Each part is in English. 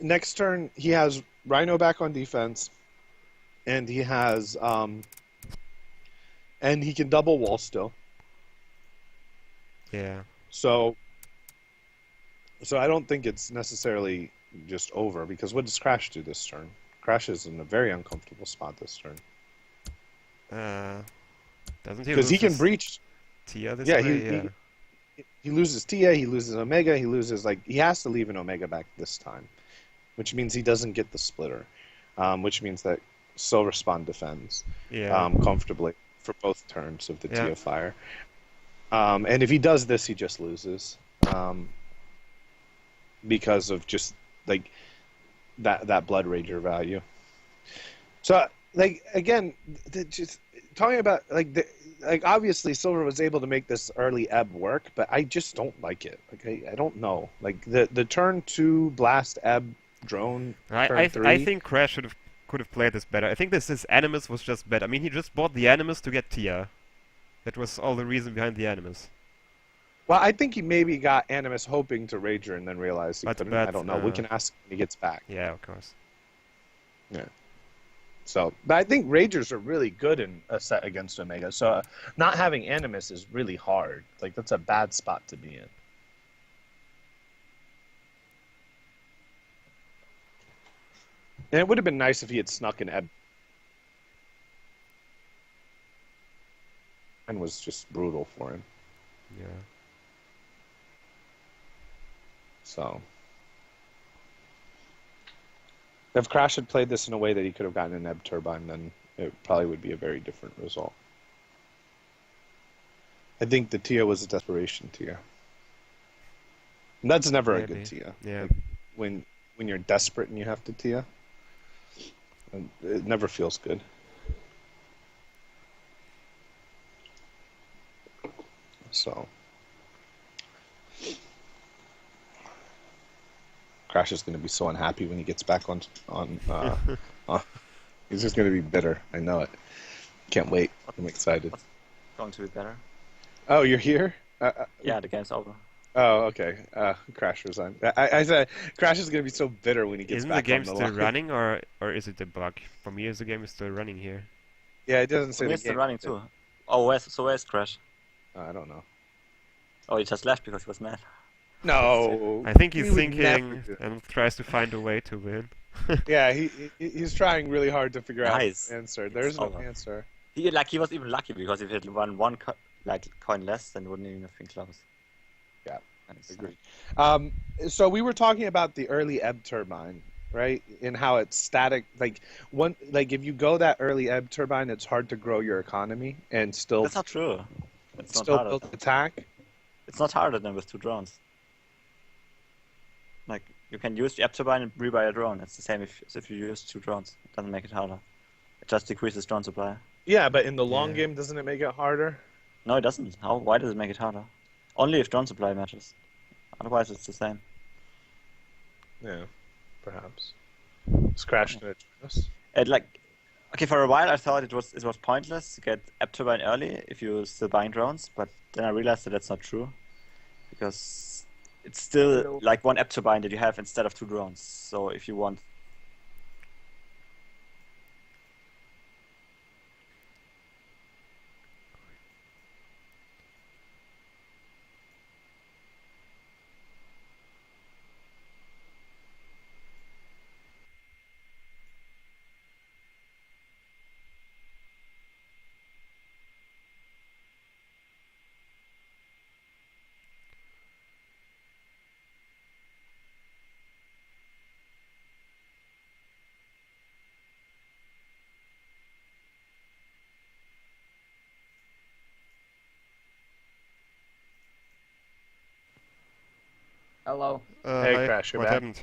next turn he has Rhino back on defense, and he has and he can double wall still. Yeah. So I don't think it's necessarily just over, because what does Crash do this turn? Crash is in a very uncomfortable spot this turn. Doesn't he Because lose he can his breach. Tia this Yeah, way? Yeah. he loses Tia, he loses Omega, he loses, like, he has to leave an Omega back this time, which means he doesn't get the splitter, which means that Silver Spawn defends Yeah. comfortably for both turns of the Yeah. Tia fire. And if he does this, he just loses, because of just like that Blood Rager value. So, like, again, just talking about like obviously Silver was able to make this early ebb work, but I just don't like it. Like, I don't know. Like the turn 2 blast ebb drone turn 3. I think Crash could have played this better. I think his Animus was just bad. I mean, he just bought the Animus to get Tia. That was all the reason behind the Animus. Well, I think he maybe got Animus hoping to Rager and then realized he couldn't. I don't know. We can ask him when he gets back. Yeah, of course. Yeah. So, but I think Ragers are really good in a set against Omega. So, not having Animus is really hard. Like, that's a bad spot to be in. And it would have been nice if he had snuck an Ebb. And was just brutal for him. Yeah. So, if Crash had played this in a way that he could have gotten an Ebb Turbine, then it probably would be a very different result. I think the Tia was a desperation Tia. And that's never a good Tia. Yeah. Like, when you're desperate and you have to Tia, it never feels good. So, Crash is going to be so unhappy when he gets back on he's just going to be bitter. I know it. Can't wait. I'm excited. What's going to be better? Oh, you're here? Yeah, the game's over. Oh, okay. Crash resigned. I said Crash is going to be so bitter when he gets Isn't back the game on the still line. running, or is it a bug? For me, the game is still running here. Yeah, it doesn't say the It's game. still running too. Oh, where's Crash? I don't know. Oh, he just left because he was mad. No. I think he's We would thinking never do that. and tries to find a way to win. Yeah, he's trying really hard to figure Nice. out an answer. There's no over. answer. He was even lucky because if he had won one coin less, then he wouldn't even have been close. Yeah, Nice. agreed. So we were talking about the early ebb turbine, right? And how it's static. Like if you go that early ebb turbine, it's hard to grow your economy and still That's not true. It's not still harder. build attack. It's not harder than with 2 drones. Like, you can use the app turbine and rebuy a drone. It's the same as if you use 2 drones. It doesn't make it harder. It just decreases drone supply. Yeah, but in the long Yeah. game, doesn't it make it harder? No, it doesn't. Why does it make it harder? Only if drone supply matches. Otherwise, it's the same. Yeah, perhaps. It's crashed in us. Okay, for a while I thought it was pointless to get app turbine early if you're still buying drones, but then I realized that that's not true, because it's still like 1 app turbine that you have instead of 2 drones. So if you want Hello. Hey, Hi. Crash, you're What back? happened?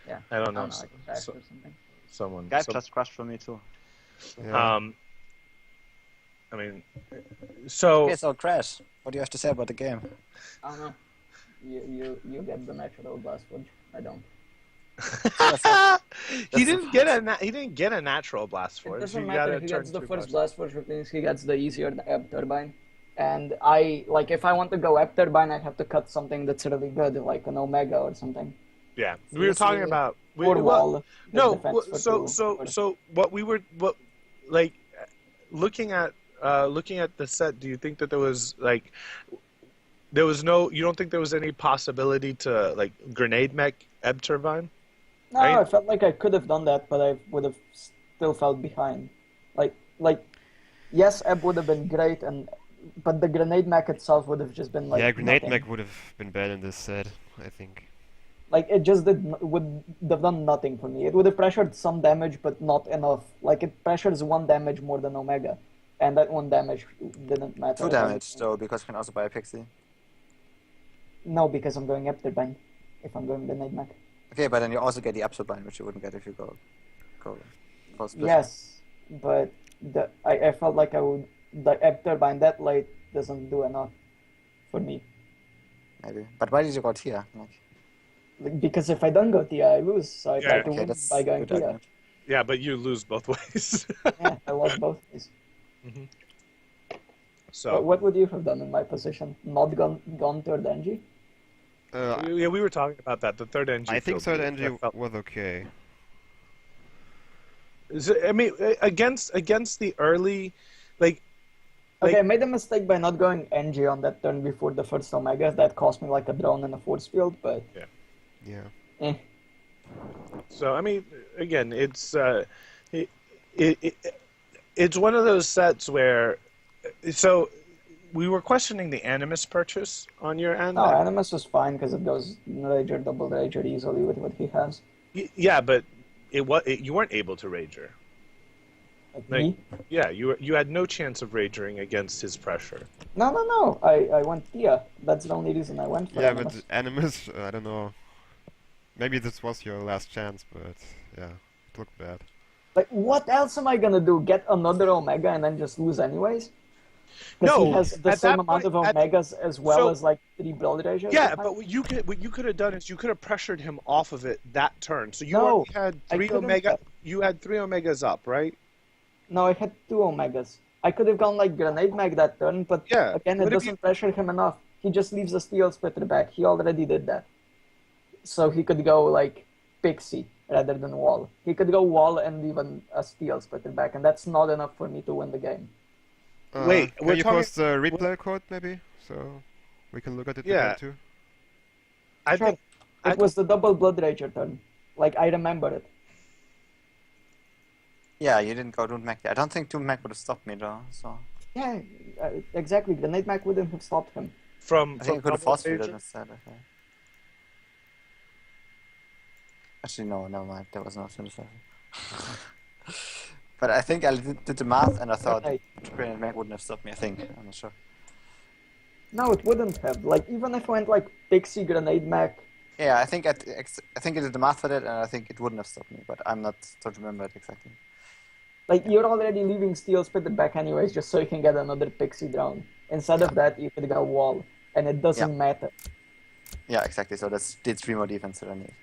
Yeah. I don't know. I crashed or something. Someone. guys just crashed for me too. Yeah. I mean, so Okay, so Crash, what do you have to say about the game? I don't know. You get the natural blast footage. I don't. he didn't get a natural blast It force. doesn't You matter. gotta He turn gets the 2 first blast. blast forge, which means he gets the easier ebb turbine. And if I want to go ebb turbine, I have to cut something that's really good, like an Omega or something. Yeah, we were talking about Or wall. the no, defense for so what we were like looking at the set. Do you think that there was like there was no? You don't think there was any possibility to like grenade mech Ebb Turbine? No, Right? I felt like I could have done that, but I would have still felt behind. Like, yes, Ebb would have been great, but the grenade mech itself would have just been like yeah, grenade nothing. mech would have been bad in this set, I think. Like it just would have done nothing for me. It would have pressured some damage, but not enough. Like it pressures 1 damage more than Omega, and that 1 damage didn't matter. 2 damage though, because you can also buy a Pixie. No, because I'm going Afterbind. If I'm going grenade mech. Okay, but then you also get the Absolbind, which you wouldn't get if you go for split. Yes, but I felt like I would the Afterbind that late doesn't do enough for me. Maybe. But why did you go Tia? Like, because if I don't go Tia, I lose. So I try to Okay, win that's by a going good Tia. argument. Yeah, but you lose both ways. Yeah, I lost both ways. So But what would you have done in my position? Not gone third NG? yeah, we were talking about that. The third NG. I think field, third NG I felt- was okay. I mean, against the early, like. Okay, I made a mistake by not going NG on that turn before the first Omega. That cost me like a drone and a force field, but Yeah. So I mean, again, it's it's one of those sets where, so we were questioning the Animus purchase on your end. no, Animus was fine because it goes Rager, double Rager easily with what he has. Yeah, but you weren't able to Rager. Like Like, me? yeah, you had no chance of Ragering against his pressure. No. I went Tia. That's the only reason I went for Yeah, Animus. but Animus, I don't know. Maybe this was your last chance, but yeah, it looked bad. Like, what else am I gonna do? Get another Omega and then just lose anyways? Because No, he has the at same that amount point- of Omegas as well so- as like 3 Blood Ragers. Yeah, but what you could have done is you could have pressured him off of it that turn. So you No, already had I 3 couldn't Omega. have. You had 3 Omegas up, right? No, I had 2 Omegas. I could have gone like Grenade Mag that turn, but Yeah, again, but it if doesn't pressure him enough. He just leaves a Steel Splitter back. He already did that. So he could go like Pixie rather than Wall. He could go Wall and even a Steel Splitter back, and that's not enough for me to win the game. Wait, can we're you talking- post the replay code maybe, so we can look at it Yeah. again too? I Sure. think It was the double Blood Rager turn. Like, I remember it. Yeah, you didn't go Doom Mech. I don't think Doom Mech would have stopped me though. So Yeah, exactly. Grenade Mag wouldn't have stopped him. from I think you could have double force fielded Rager- instead. Okay. Actually, no, never mind. There was no finisher. But I think I did the math and I thought Okay. Grenade Mech wouldn't have stopped me. I think. I'm not sure. No, it wouldn't have. Like, even if I went like Pixie, Grenade Mag, Yeah, I think I did the math for it, and I think it wouldn't have stopped me. But don't remember it exactly. like, you're already leaving Steel Splitter back anyways, just so you can get another Pixie drone. Instead of that, you could go Wall, and it doesn't matter. Yeah, exactly. So that's did 3 more defense that I need.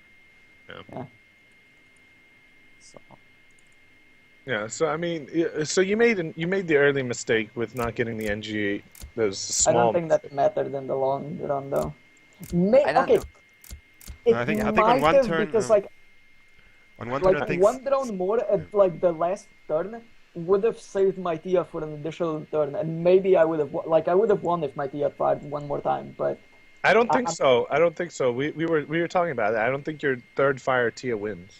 Yeah. So Yeah, so I mean, so you made the early mistake with not getting the NG. Those I small. don't think that mattered in the long run, though. I don't Okay. know. It I think on might one have, turn, because on one turn I like think one drone more at like the last turn would have saved my Tia for an additional turn, and maybe I would have won if my Tia fired one more time. But I don't think I'm- so. I don't think so. We were talking about it. I don't think your third fire Tia wins.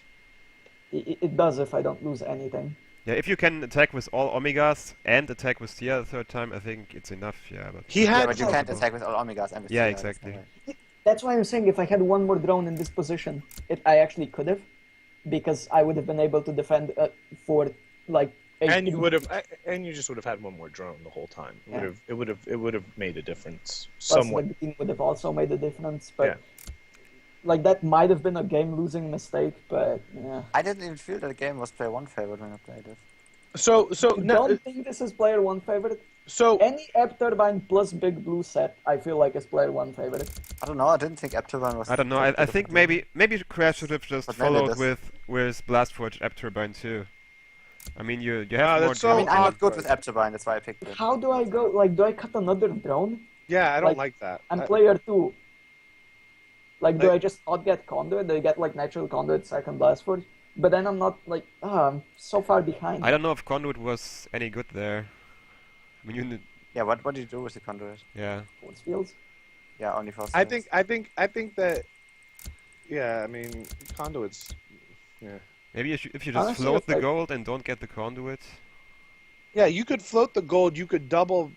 it does if I don't lose anything. yeah, if you can attack with all Omegas and attack with Tia the third time, I think it's enough. Yeah, but He yeah, had but you can't possible. attack with all Omegas and with Yeah, Tia, that's exactly. not right. That's why I'm saying if I had one more drone in this position, I actually could have, because I would have been able to defend for like. and 18 you just would have had one more drone the whole time. Yeah. It would have made a difference plus somewhat. the green would have also made a difference, but Yeah. like that might have been a game-losing mistake. But yeah, I didn't even feel that the game was player 1 favorite when I played it. So no, don't think this is player 1 favorite. so Any Ebb Turbine plus Big Blue set, I feel like is player 1 favorite. I don't know. I didn't think Afterburn was. I don't know. I think maybe Crash should have just But maybe followed this- with Blastforge Afterburn too. I mean, you No, have more that's so I mean, I'm odd, not good bro. with Afterburn. That's why I picked it. How do I go? Like, do I cut another drone? yeah, I don't like, like that. I'm player 2. Like, do I just not get conduit? Do I get like natural conduit second blast force? But then I'm not like, I'm so far behind. I don't know if conduit was any good there. I mean, Yeah, what do you do with the conduit? yeah. Force fields. Yeah, only force I fields. think that. Yeah, I mean, conduits. Yeah. Maybe if you just Honestly, float it's the like- gold and don't get the conduit. Yeah, you could float the gold. You could double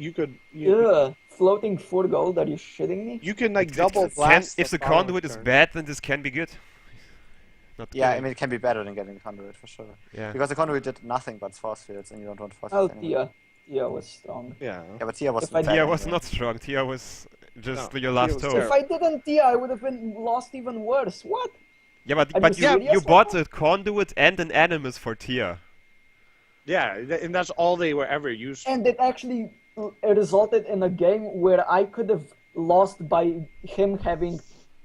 you could. Yeah, floating 4 gold. Are you shitting me? You can like It double can, blast. if the following conduit is turn. bad, then this can be good. Not Yeah, I kidding. mean, it can be better than getting the conduit for sure. Yeah. Because the conduit did nothing but force fields, and you don't want force Oh, fields anymore. Tia was strong. Yeah. Yeah, but Tia was If I bad Tia anyway. was not strong. Tia was just No, your Tia last was hope. terrible. If I didn't Tia, I would have been lost even worse. What? Yeah, but Are but you you serious bought right a conduit and an animus for Tia. Yeah, and that's all they were ever used for. And it actually resulted in a game where I could have lost by him having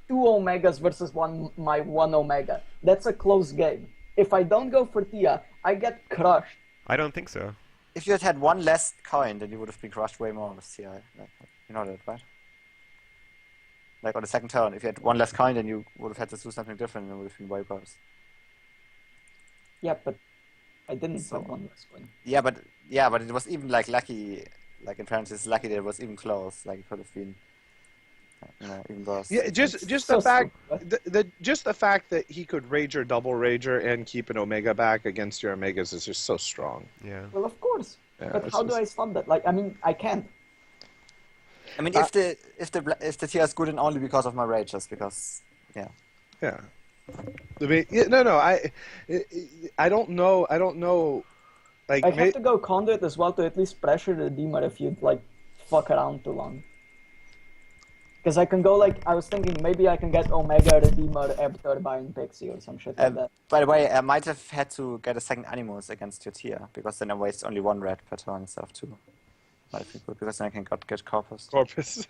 2 Omegas versus my 1 Omega. That's a close game. If I don't go for Tia, I get crushed. I don't think so. If you had had one less coin, then you would have been crushed way more with Tia. Like, you know that, right? Like on the second turn, if you had one less coin, then you would have had to do something different, and it would have been way worse. Yeah, but I didn't So- have one last win. Yeah, but it was even like lucky, like in parentheses, lucky that it was even close. Like it could have been, even worse. Yeah, just so the fact stupid. just the fact that he could rager, double rager, and keep an omega back against your omegas is just so strong. Yeah. Well, of course. Yeah, But it's how do just- I stop that? Like, I mean, I can't. I mean, if the Tia is good, and only because of my rages, because Yeah. I mean, no. I don't know. Like, I have to go conduit as well to at least pressure the Redeemer if you'd like fuck around too long. Because I can go like, I was thinking maybe I can get Omega Redeemer, Ebb Turbine, Pixie or some shit like that. by the way, I might have had to get a second Animus against your Tia, because then I waste only 1 red per turn instead of 2. Might have been good, because then I can get Corpus. Corpus.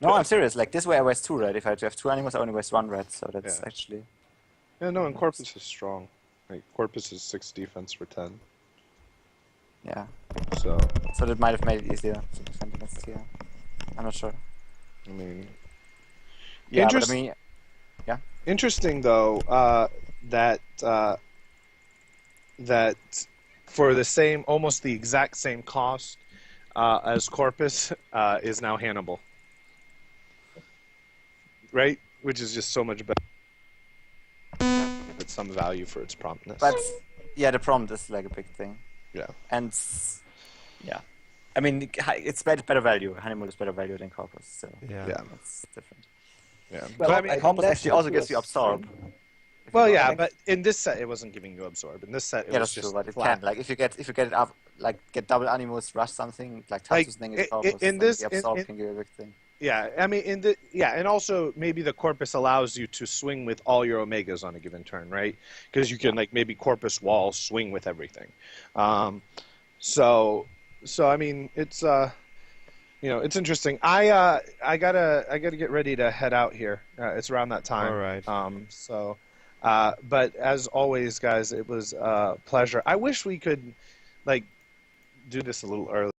No, I'm serious. Like this way, I waste 2 red. If I have 2 Animus, I only waste 1 red. So that's Yeah. actually. Yeah, no, and Corpus is strong. Like, Corpus is 6 defense for 10. Yeah. So, So that might have made it easier to defend against Tia. I'm not sure. I mean, Yeah, Interest- but I mean, interesting though that for the same, almost the exact same cost as Corpus is now Hannibal, right? Which is just so much better. It's some value for its promptness. but yeah, the prompt is like a big thing. Yeah. And yeah, I mean, it's better value. Hannibal is better value than Corpus. So Yeah. Yeah. that's different. Yeah. Well, But I mean, Corpus that's actually also gives you ridiculous. absorb. If well, you yeah, want. but in this set it wasn't giving you absorb. In this set it Yeah, was that's just true, but it flat. can. Like if you get it up, like get double Animus, rush something, like Like, Tatsu's thing is in Corpus, this- then the in- absorb in- can give you a big thing. Yeah, I mean, and also maybe the Corpus allows you to swing with all your Omegas on a given turn, right? Because you can like maybe Corpus wall swing with everything. So I mean, it's it's interesting. I gotta get ready to head out here. It's around that time. All right. But as always, guys, it was a pleasure. I wish we could like do this a little early.